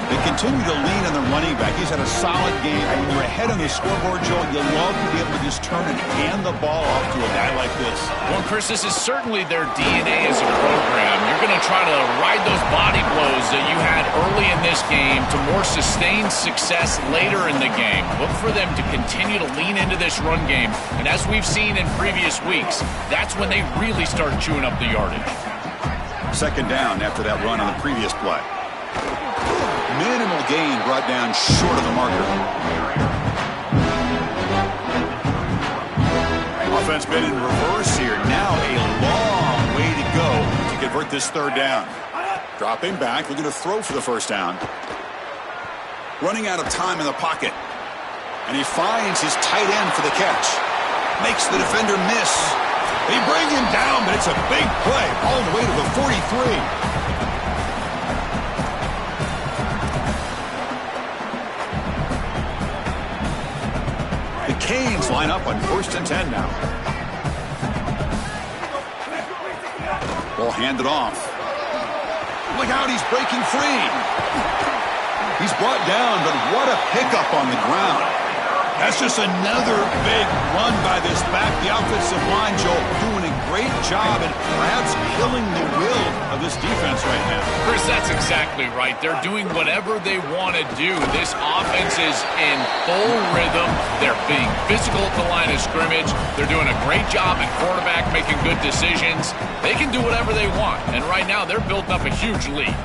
They continue to lean on the running back. He's had a solid game. When you're ahead on the scoreboard, Joe, you love to be able to just turn and hand the ball off to a guy like this. Well, Chris, this is certainly their DNA as a program. You're going to try to ride those body blows that you had early in this game to more sustained success later in the game. Look for them to continue to lean into this run game. And as we've seen in previous weeks, that's when they really start chewing up the yardage. 2nd down after that run on the previous play. Minimal gain brought down short of the marker. Offense been in reverse here. Now a long way to go to convert this 3rd down. Dropping back, looking to throw for the 1st down. Running out of time in the pocket. And he finds his tight end for the catch. Makes the defender miss. They bring him down, but it's a big play all the way to the 43. The Canes line up on 1st and 10 now. Ball handed off. Look out, he's breaking free. He's brought down, but what a pickup on the ground. That's just another big run by this back. The offensive line, Joe, doing a great job and perhaps killing the will of this defense right now. Chris, that's That's exactly right. They're doing whatever they want to do. This offense is in full rhythm. They're being physical at the line of scrimmage. They're doing a great job at quarterback, making good decisions. They can do whatever they want, and right now they're building up a huge lead.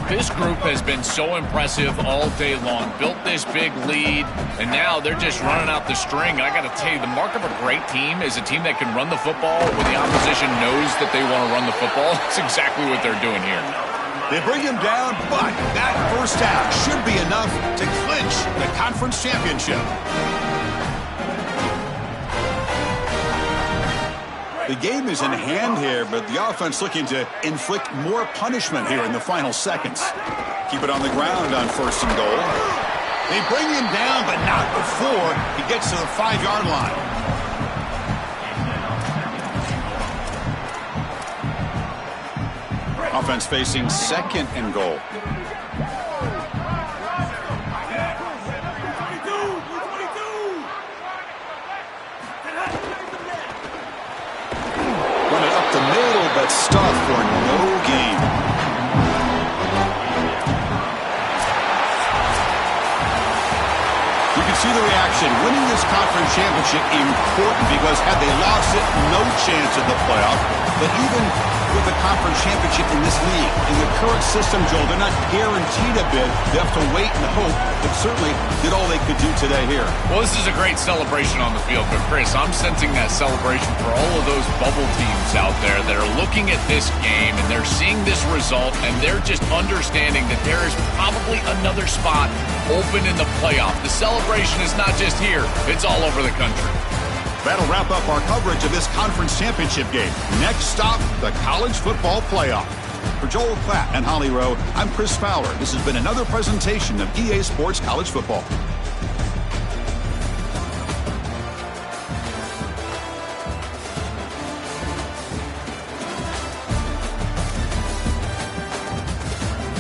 This group has been so impressive all day long, built this big lead, and now they're just running out the string. I got to tell you, the mark of a great team is a team that can run the football when the opposition knows that they want to run the football. That's exactly what they're doing here. They bring him down, but that first down should be enough to clinch the conference championship. The game is in hand here, but the offense looking to inflict more punishment here in the final seconds. Keep it on the ground on 1st and goal. They bring him down, but not before he gets to the 5-yard line. Offense facing 2nd and goal. But stuff for no gain. You can see the reaction. Winning this conference championship important because had they lost it, no chance of the playoff. But even with the conference championship in this league, in the current system, Joel, they're not guaranteed a bid. They have to wait and hope, but certainly did all they could do today here. Well, this is a great celebration on the field, but Chris, I'm sensing that celebration for all of those bubble teams out there that are looking at this game and they're seeing this result and they're just understanding that there is probably another spot open in the playoff. The celebration is not just here, it's all over the country. That'll wrap up our coverage of this conference championship game. Next stop, the college football playoff. For Joel Klatt and Holly Rowe, I'm Chris Fowler. This has been another presentation of EA Sports College Football.